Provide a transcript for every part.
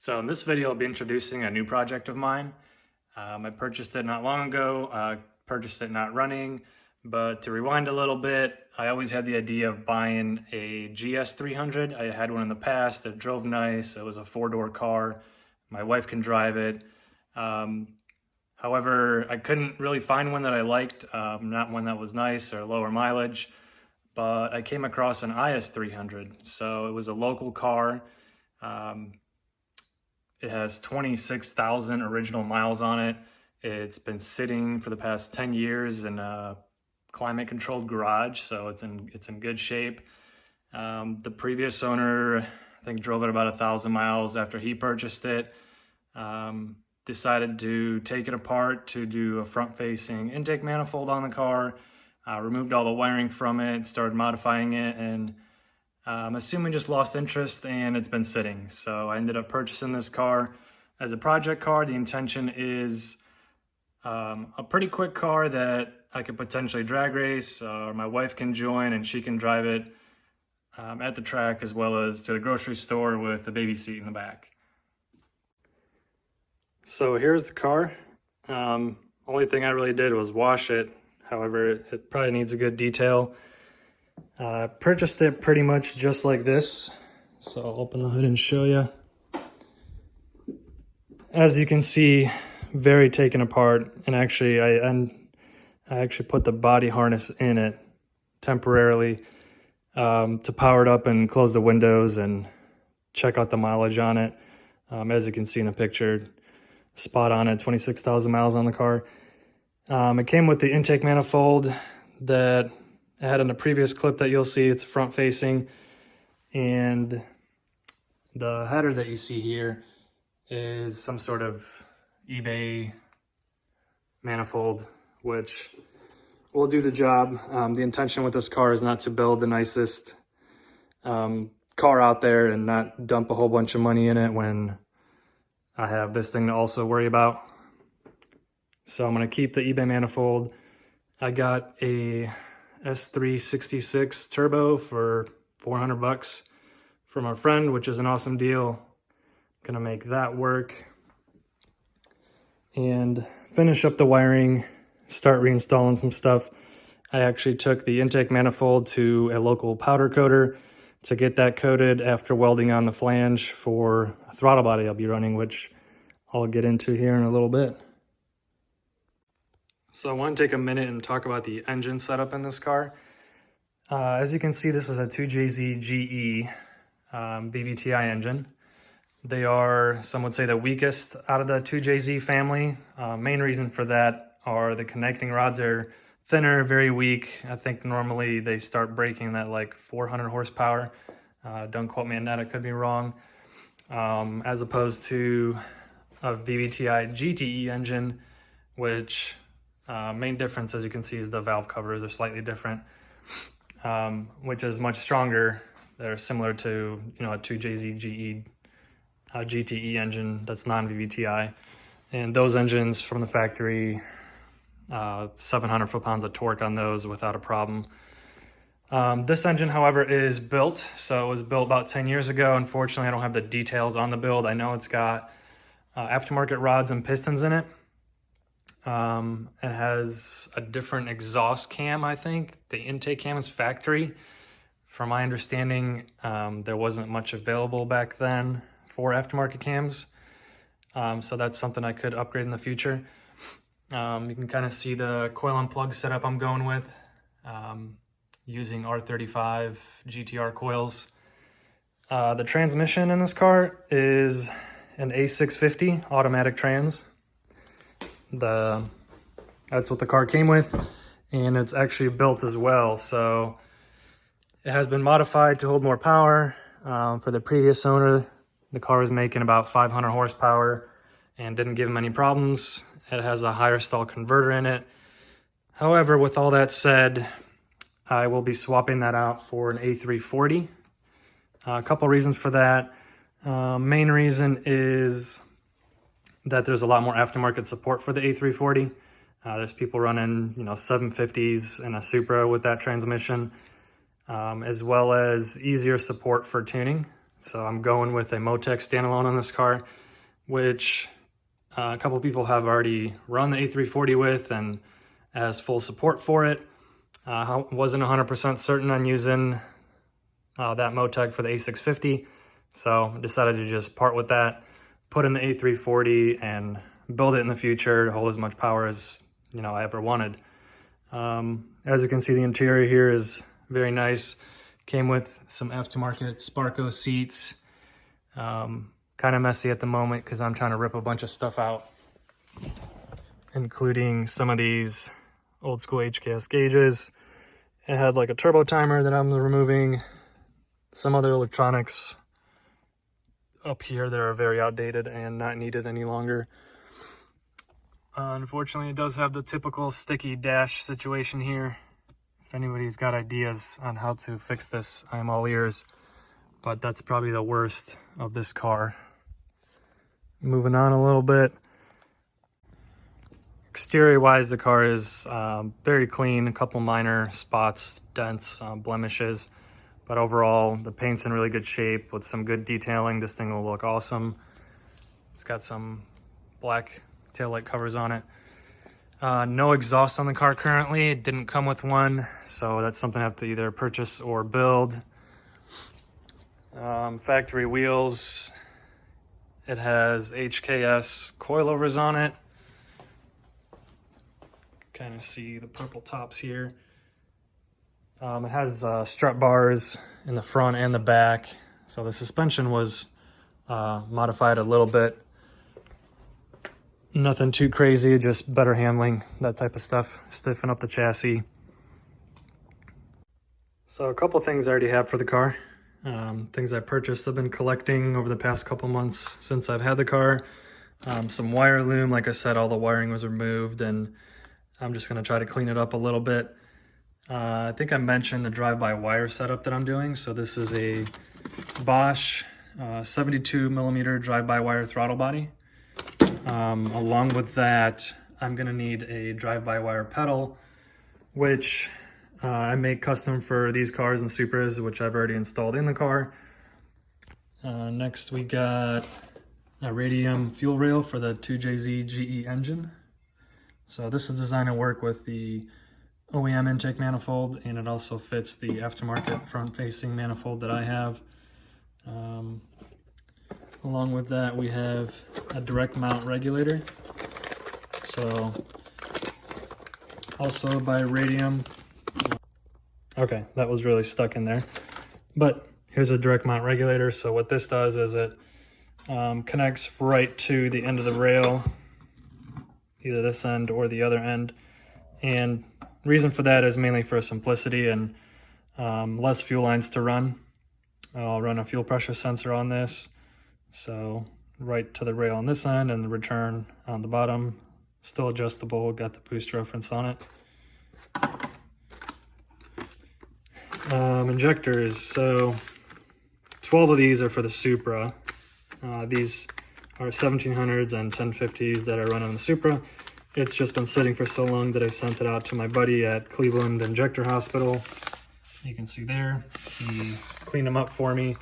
So in this video, I'll be introducing a new project of mine. I purchased it not long ago, purchased it not running, but to rewind a little bit, I always had the idea of buying a IS300. I had one in the past. It drove nice. It was a four-door car. My wife can drive it. However, I couldn't really find one that I liked, not one that was nice or lower mileage, but I came across an IS300. So it was a local car. It has 26,000 original miles on it. It's been sitting for the past 10 years in a climate-controlled garage, so it's in good shape. The previous owner, I think, drove it about 1,000 miles after he purchased it. Decided to take it apart to do a front-facing intake manifold on the car. Removed all the wiring from it, started modifying it, and I'm assuming just lost interest, and it's been sitting. So I ended up purchasing this car as a project car. The intention is a pretty quick car that I could potentially drag race, or my wife can join and she can drive it at the track as well as to the grocery store with the baby seat in the back. So here's the car. Only thing I really did was wash it. However, it probably needs a good detail. Purchased it pretty much just like this. So I'll open the hood and show you. As you can see, very taken apart. And actually, I actually put the body harness in it temporarily to power it up and close the windows and check out the mileage on it. As you can see in the picture, spot on at 26,000 miles on the car. It came with the intake manifold that I had in a previous clip that you'll see. It's front facing, and the header that you see here is some sort of eBay manifold, which will do the job. The intention with this car is not to build the nicest car out there and not dump a whole bunch of money in it when I have this thing to also worry about. So I'm going to keep the eBay manifold. I got a IS300 turbo for 400 bucks from our friend, which is an awesome deal. Gonna make that work and finish up the wiring, start reinstalling some stuff. I actually took the intake manifold to a local powder coater to get that coated after welding on the flange for a throttle body I'll be running, which I'll get into here in a little bit. So I want to take a minute and talk about the engine setup in this car. As you can see, this is a 2JZ GE BVTI engine. They are, some would say, the weakest out of the 2JZ family. Main reason for that are the connecting rods are thinner, very weak. I think normally they start breaking at like 400 horsepower. Don't quote me on that, I could be wrong. As opposed to a BVTI GTE engine, which main difference, as you can see, is the valve covers are slightly different, which is much stronger. They're similar to, a 2JZ GE GTE engine that's non-VVTI, and those engines from the factory, 700 foot-pounds of torque on those without a problem. This engine, however, is built, so it was built about 10 years ago. Unfortunately, I don't have the details on the build. I know it's got aftermarket rods and pistons in it. It has a different exhaust cam, I think. The intake cam is factory. From my understanding, there wasn't much available back then for aftermarket cams. So that's something I could upgrade in the future. You can kind of see the coil and plug setup I'm going with, using R35 GTR coils. The transmission in this car is an A650 automatic trans. That's what the car came with, and it's actually built as well. So it has been modified to hold more power. For the previous owner, the car was making about 500 horsepower and didn't give him any problems. It has a higher stall converter in it. However, with all that said, I will be swapping that out for an A340. A couple reasons for that. Main reason is that there's a lot more aftermarket support for the A340. There's people running, 750s and a Supra with that transmission, as well as easier support for tuning. So I'm going with a Motec standalone on this car, which a couple people have already run the A340 with and has full support for it. Wasn't 100% certain on using that Motec for the A650, so decided to just part with that, put in the A340 and build it in the future to hold as much power as I ever wanted. As you can see, the interior here is very nice. Came with some aftermarket Sparco seats. Kind of messy at the moment because I'm trying to rip a bunch of stuff out, including some of these old school HKS gauges. It had like a turbo timer that I'm removing. Some other electronics up here that are very outdated and not needed any longer. Unfortunately, it does have the typical sticky dash situation here. If anybody's got ideas on how to fix this, I'm all ears. But that's probably the worst of this car. Moving on a little bit. Exterior wise, the car is very clean, a couple minor spots, dents, blemishes. But overall, the paint's in really good shape with some good detailing. This thing will look awesome. It's got some black taillight covers on it. No exhaust on the car currently. It didn't come with one, so that's something I have to either purchase or build. Factory wheels. It has HKS coilovers on it. Kind of see the purple tops here. It has strut bars in the front and the back, so the suspension was modified a little bit. Nothing too crazy, just better handling, that type of stuff. Stiffen up the chassis. So a couple things I already have for the car. Things I purchased, I've been collecting over the past couple months since I've had the car. Some wire loom, like I said, all the wiring was removed and I'm just gonna try to clean it up a little bit. I think I mentioned the drive-by-wire setup that I'm doing. So this is a Bosch 72 millimeter drive-by-wire throttle body. Along with that, I'm gonna need a drive-by-wire pedal, which I make custom for these cars and Supras, which I've already installed in the car. Next, we got a radium fuel rail for the 2JZ GE engine. So this is designed to work with the OEM intake manifold, and it also fits the aftermarket front-facing manifold that I have. Along with that, we have a direct mount regulator. So also by Radium. Okay, that was really stuck in there. But here's a direct mount regulator. So what this does is it connects right to the end of the rail, either this end or the other end. And the reason for that is mainly for simplicity and less fuel lines to run. I'll run a fuel pressure sensor on this. So right to the rail on this end and the return on the bottom. Still adjustable, got the boost reference on it. Injectors, so 12 of these are for the Supra. These are 1700s and 1050s that I run on the Supra. It's just been sitting for so long that I sent it out to my buddy at Cleveland Injector Hospital. You can see there, he cleaned them up for me.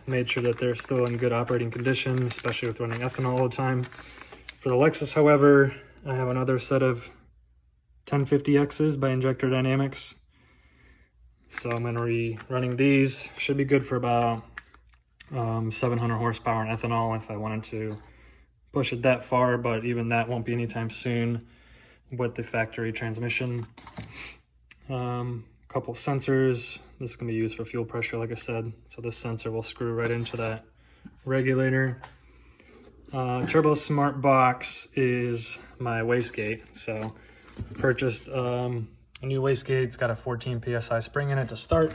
Made sure that they're still in good operating condition, especially with running ethanol all the time. For the Lexus, however, I have another set of 1050Xs by Injector Dynamics. So I'm going to be running these. Should be good for about 700 horsepower in ethanol if I wanted to push it that far, but even that won't be anytime soon with the factory transmission. Couple sensors. This is going to be used for fuel pressure, like I said. So this sensor will screw right into that regulator. Turbo Smart Box is my wastegate. So purchased a new wastegate. It's got a 14 PSI spring in it to start.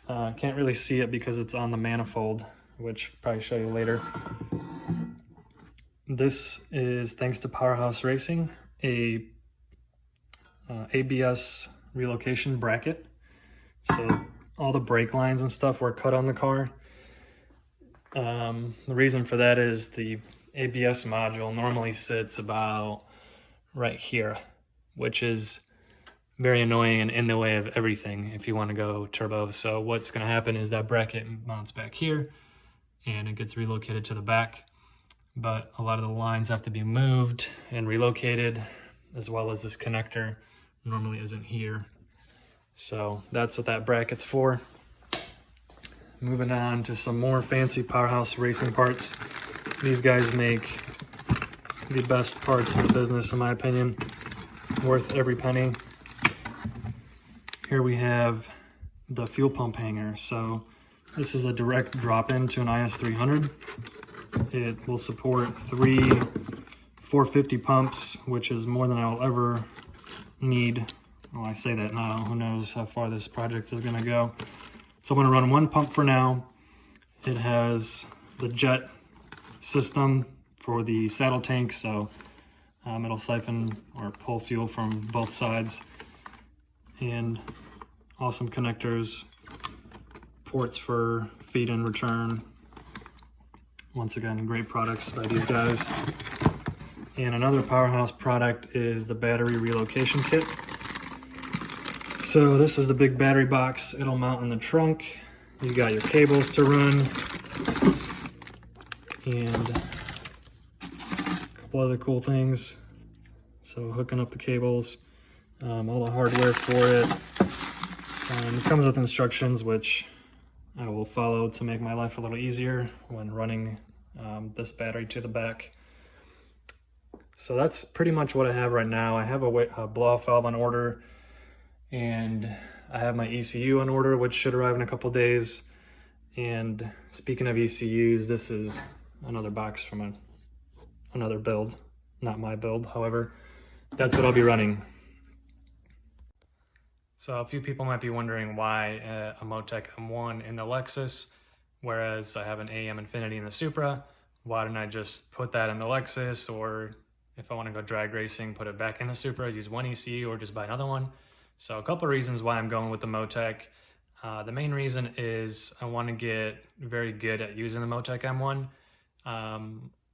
Can't really see it because it's on the manifold, which I'll probably show you later. This is thanks to Powerhouse Racing, a ABS relocation bracket. So all the brake lines and stuff were cut on the car. The reason for that is the ABS module normally sits about right here, which is very annoying and in the way of everything if you want to go turbo. So what's going to happen is that bracket mounts back here and it gets relocated to the back. But a lot of the lines have to be moved and relocated, as well as this connector normally isn't here. So that's what that bracket's for. Moving on to some more fancy Powerhouse racing parts. These guys make the best parts in the business, in my opinion. Worth every penny. Here we have the fuel pump hanger. So this is a direct drop-in to an IS300. It will support 3 450 pumps, which is more than I'll ever need. Well, I say that now, who knows how far this project is gonna go. So I'm gonna run 1 pump for now. It has the jet system for the saddle tank, so it'll siphon or pull fuel from both sides. And awesome connectors, ports for feed and return. Once again, great products by these guys. And another Powerhouse product is the battery relocation kit. So this is the big battery box. It'll mount in the trunk. You got your cables to run. And a couple other cool things. So hooking up the cables, all the hardware for it. It comes with instructions, which I will follow to make my life a little easier when running this battery to the back. So that's pretty much what I have right now. I have a blow-off valve on order, and I have my ECU on order, which should arrive in a couple days. And speaking of ECUs, this is another box from another build, not my build. However, that's what I'll be running. So a few people might be wondering why a Motec M1 in the Lexus, whereas I have an AM Infinity in the Supra. Why didn't I just put that in the Lexus, or if I want to go drag racing, put it back in the Supra, use one ECU, or just buy another one? So a couple of reasons why I'm going with the Motec. The main reason is I want to get very good at using the Motec M1.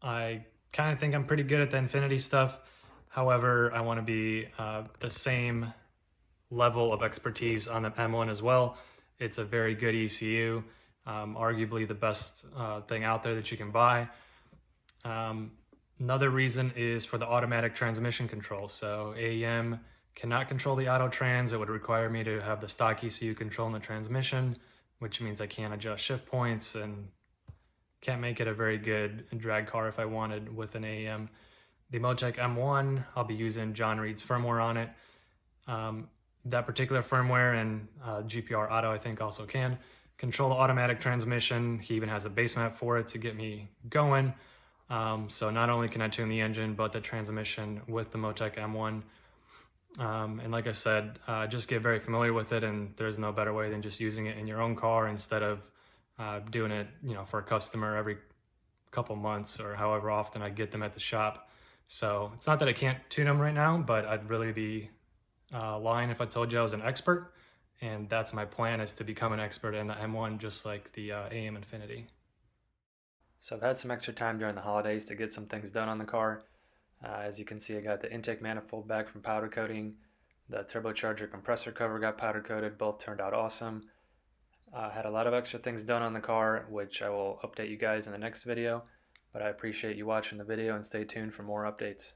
I kind of think I'm pretty good at the Infinity stuff. However, I want to be the same level of expertise on the M1 as well. It's a very good ECU, arguably the best thing out there that you can buy. Another reason is for the automatic transmission control. So AEM cannot control the auto trans. It would require me to have the stock ECU controlling the transmission, which means I can't adjust shift points and can't make it a very good drag car if I wanted with an AEM. The Motec M1, I'll be using John Reed's firmware on it. That particular firmware and GPR Auto, I think, also can control the automatic transmission. He even has a base map for it to get me going. So not only can I tune the engine, but the transmission with the Motec M1. And like I said, just get very familiar with it, and there's no better way than just using it in your own car instead of doing it, for a customer every couple months or however often I get them at the shop. So it's not that I can't tune them right now, but I'd really be lying if I told you I was an expert, and that's my plan, is to become an expert in the M1 just like the AM Infinity. So I've had some extra time during the holidays to get some things done on the car. As you can see, I got the intake manifold back from powder coating. The turbocharger compressor cover got powder coated. Both turned out awesome. Had a lot of extra things done on the car, which I will update you guys in the next video. But I appreciate you watching the video, and stay tuned for more updates.